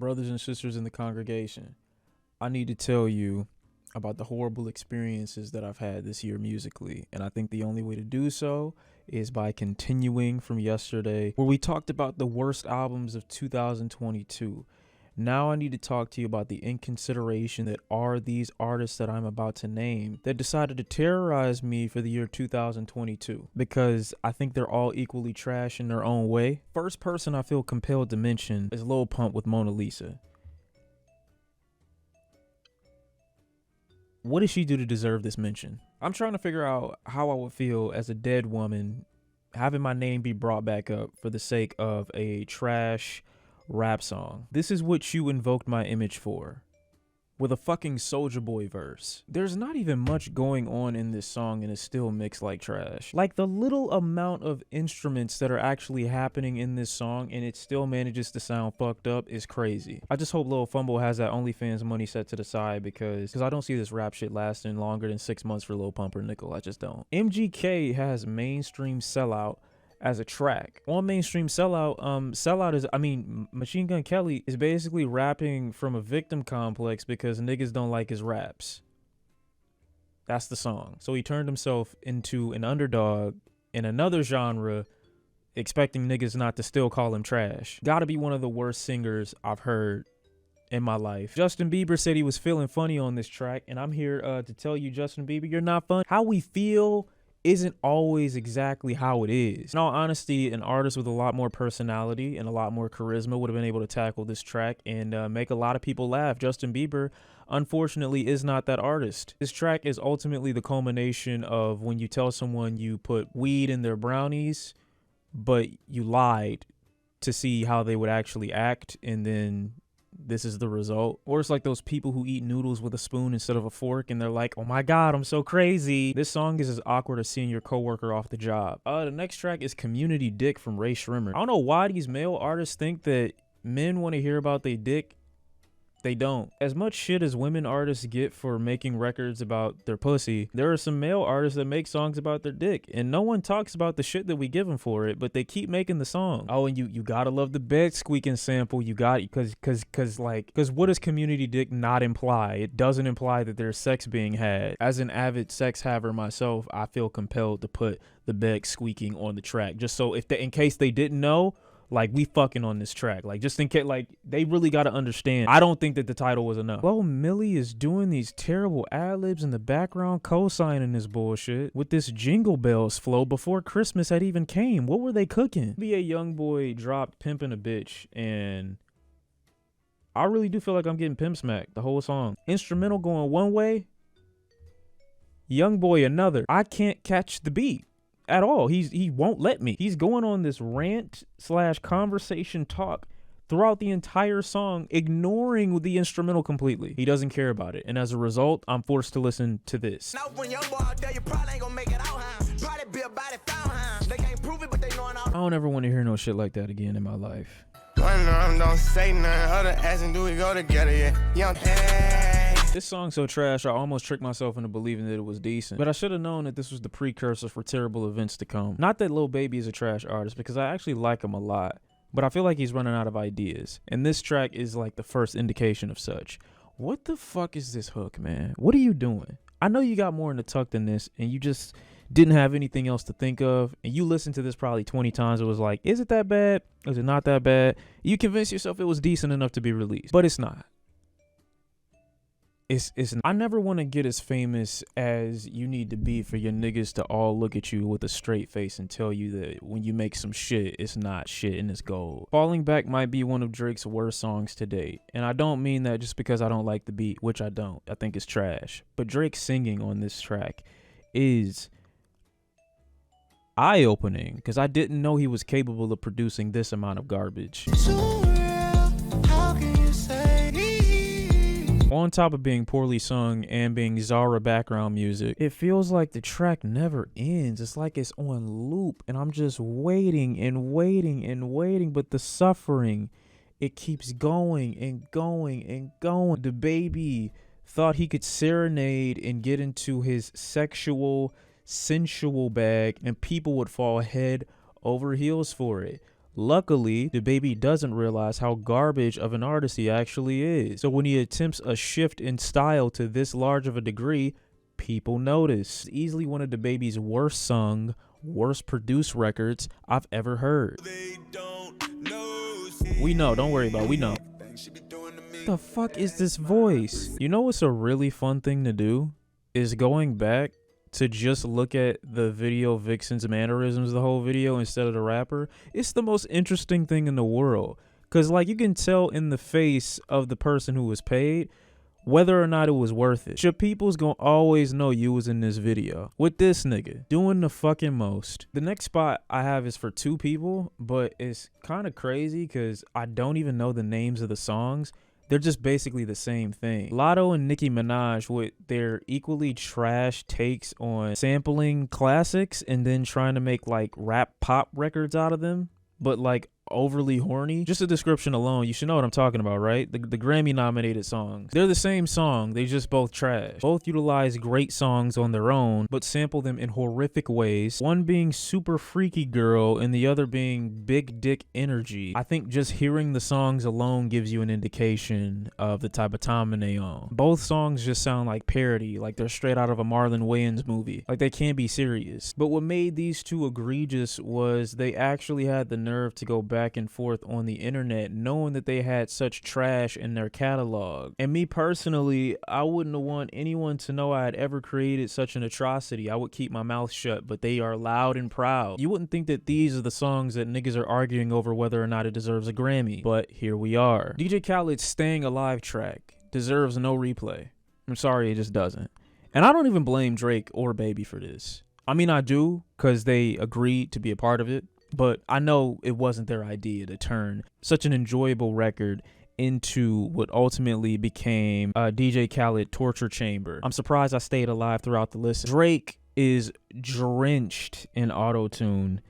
brothers and sisters in the congregation, I need to tell you about the horrible experiences that I've had this year musically. And I think the only way to do so is by continuing from yesterday, where we talked about the worst albums of 2022. Now I need to talk to you about the inconsideration that are these artists that I'm about to name that decided to terrorize me for the year 2022, because I think they're all equally trash in their own way. First person I feel compelled to mention is Lil Pump with Mona Lisa. What did she do to deserve this mention? I'm trying to figure out how I would feel as a dead woman having my name be brought back up for the sake of a trash rap song. This is what you invoked my image for, with a fucking Soulja Boy verse. There's not even much going on in this song and it's still mixed like trash. Like, the little amount of instruments that are actually happening in this song and it still manages to sound fucked up is crazy. I just hope Lil Fumble has that OnlyFans money set to the side, because I don't see this rap shit lasting longer than 6 months for Lil Pump or Nickel. I just don't. MGK has mainstream Sellout as a track. On mainstream Sellout, Sellout is, Machine Gun Kelly is basically rapping from a victim complex because niggas don't like his raps. That's the song. So he turned himself into an underdog in another genre, expecting niggas not to still call him trash. Gotta be one of the worst singers I've heard in my life. Justin Bieber said he was feeling funny on this track, and I'm here to tell you, Justin Bieber, you're not fun. How we feel isn't always exactly how it is. In all honesty, an artist with a lot more personality and a lot more charisma would have been able to tackle this track and make a lot of people laugh. Justin Bieber, unfortunately, is not that artist. This track is ultimately the culmination of when you tell someone you put weed in their brownies, but you lied to see how they would actually act, and then this is the result. Or it's like those people who eat noodles with a spoon instead of a fork and they're like, oh my god, I'm so crazy. This song is as awkward as seeing your coworker off the job. The next track is Community Dick from Ray Shrimmer. I don't know why these male artists think that men want to hear about their dick. They don't. As much shit as women artists get for making records about their pussy, there are some male artists that make songs about their dick, and no one talks about the shit that we give them for it, but they keep making the song. Oh, and you gotta love the bed squeaking sample. You got it, cause what does Community Dick not imply? It doesn't imply that there's sex being had. As an avid sex haver myself, I feel compelled to put the bed squeaking on the track, just so in case they didn't know, like, we fucking on this track. Like, just in case, like, they really got to understand. I don't think that the title was enough. Well, Millie is doing these terrible ad-libs in the background, co-signing this bullshit with this Jingle Bells flow before Christmas had even came. What were they cooking? NBA Youngboy dropped Pimpin' a Bitch, and I really do feel like I'm getting pimp smacked the whole song. Instrumental going one way, Youngboy another. I can't catch the beat at all. He won't let me. He's going on this rant / conversation talk throughout the entire song, ignoring the instrumental completely. He doesn't care about it, and as a result, I'm forced to listen to this. I don't ever want to hear no shit like that again in my life. Don't say nothing. Other ass and do we go together? Yeah. This song's so trash, I almost tricked myself into believing that it was decent. But I should have known that this was the precursor for terrible events to come. Not that Lil Baby is a trash artist, because I actually like him a lot, but I feel like he's running out of ideas. And this track is like the first indication of such. What the fuck is this hook, man? What are you doing? I know you got more in the tuck than this, and you just didn't have anything else to think of, and you listened to this probably 20 times. It was like, is it that bad? Is it not that bad? You convinced yourself it was decent enough to be released, but it's not. I never want to get as famous as you need to be for your niggas to all look at you with a straight face and tell you that when you make some shit, it's not shit and it's gold. Falling Back might be one of Drake's worst songs to date, and I don't mean that just because I don't like the beat, which I don't. I think it's trash. But Drake singing on this track is eye-opening, because I didn't know he was capable of producing this amount of garbage. On top of being poorly sung and being Zara background music, it feels like the track never ends. It's like it's on loop, and I'm just waiting and waiting and waiting, but the suffering, it keeps going and going and going. The baby thought he could serenade and get into his sexual, sensual bag, and people would fall head over heels for it. Luckily, the baby doesn't realize how garbage of an artist he actually is. So when he attempts a shift in style to this large of a degree, people notice. It's easily one of the baby's worst sung, worst produced records I've ever heard. We know, don't worry about it, we know. What the fuck is this voice? You know what's a really fun thing to do? Is going back to just look at the video vixen's mannerisms the whole video instead of the rapper. It's the most interesting thing in the world. Cause like you can tell in the face of the person who was paid whether or not it was worth it. Your people's gonna always know you was in this video with this nigga doing the fucking most. The next spot I have is for two people, but it's kind of crazy because I don't even know the names of the songs. They're just basically the same thing. Lotto and Nicki Minaj with their equally trash takes on sampling classics and then trying to make like rap pop records out of them, but like overly horny. Just the description alone, you should know what I'm talking about, right? The Grammy nominated songs. They're the same song, they just both trash. Both utilize great songs on their own, but sample them in horrific ways. One being Super Freaky Girl and the other being Big Dick Energy. I think just hearing the songs alone gives you an indication of the type of time they on. Both songs just sound like parody, like they're straight out of a Marlon Wayans movie. Like they can't be serious. But what made these two egregious was they actually had the nerve to go back and forth on the internet knowing that they had such trash in their catalog. And me personally, I wouldn't want anyone to know I had ever created such an atrocity. I would keep my mouth shut, but they are loud and proud. You wouldn't think that these are the songs that niggas are arguing over whether or not it deserves a Grammy, but here we are. DJ Khaled's Staying Alive track deserves no replay. I'm sorry, it just doesn't. And I don't even blame Drake or Baby for this. I mean, I do, because they agreed to be a part of it. But I know it wasn't their idea to turn such an enjoyable record into what ultimately became a DJ Khaled torture chamber. I'm surprised I stayed alive throughout the listen. Drake is drenched in auto-tune,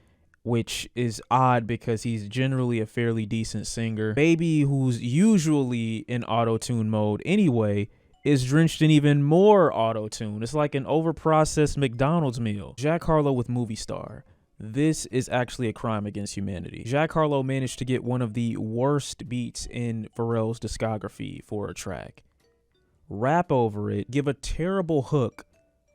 which is odd because he's generally a fairly decent singer. Baby, who's usually in auto-tune mode anyway, is drenched in even more auto-tune. It's like an overprocessed McDonald's meal. Jack Harlow with Movie Star. This is actually a crime against humanity. Jack Harlow managed to get one of the worst beats in Pharrell's discography for a track. Rap over it, give a terrible hook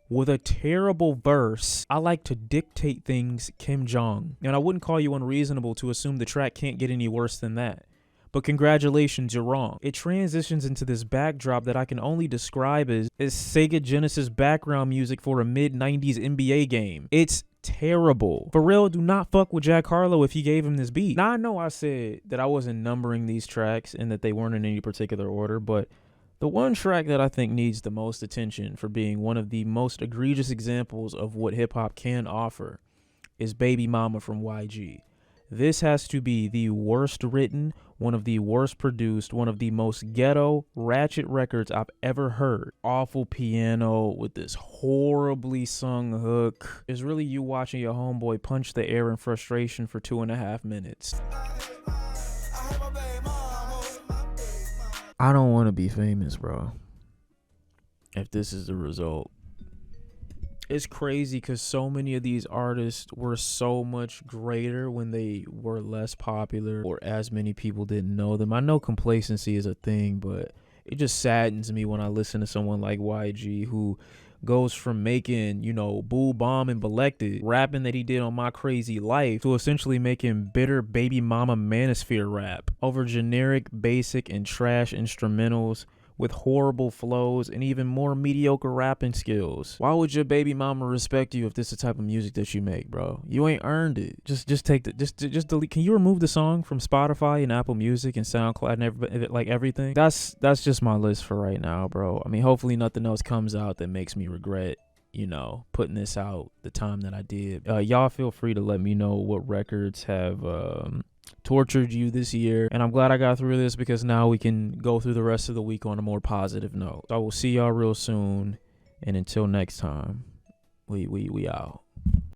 with a terrible verse. I like to dictate things, Kim Jong. And I wouldn't call you unreasonable to assume the track can't get any worse than that. But congratulations, you're wrong. It transitions into this backdrop that I can only describe as Sega Genesis background music for a mid-90s NBA game. It's terrible. Pharrell, do not fuck with Jack Harlow if he gave him this beat. Now, I know I said that I wasn't numbering these tracks and that they weren't in any particular order, but the one track that I think needs the most attention for being one of the most egregious examples of what hip-hop can offer is Baby Mama from YG. This has to be the worst written, one of the worst produced, one of the most ghetto, ratchet records I've ever heard. Awful piano with this horribly sung hook. It's really you watching your homeboy punch the air in frustration for 2.5 minutes. I don't want to be famous, bro. If this is the result. It's crazy because so many of these artists were so much greater when they were less popular or as many people didn't know them. I know complacency is a thing, but it just saddens me when I listen to someone like YG who goes from making, you know, Boo Bomb and Belected, rapping that he did on My Crazy Life, to essentially making bitter Baby Mama Manosphere rap over generic, basic, and trash instrumentals with horrible flows and even more mediocre rapping skills. Why would your baby mama respect you if this is the type of music that you make, bro? You ain't earned it. Just take the just delete. Can you remove the song from Spotify and Apple Music and SoundCloud and like everything? That's just my list for right now, bro. I mean, hopefully nothing else comes out that makes me regret, you know, putting this out the time that I did. Y'all feel free to let me know what records have tortured you this year, and I'm glad I got through this because now we can go through the rest of the week on a more positive note. So I will see y'all real soon, and until next time, we out.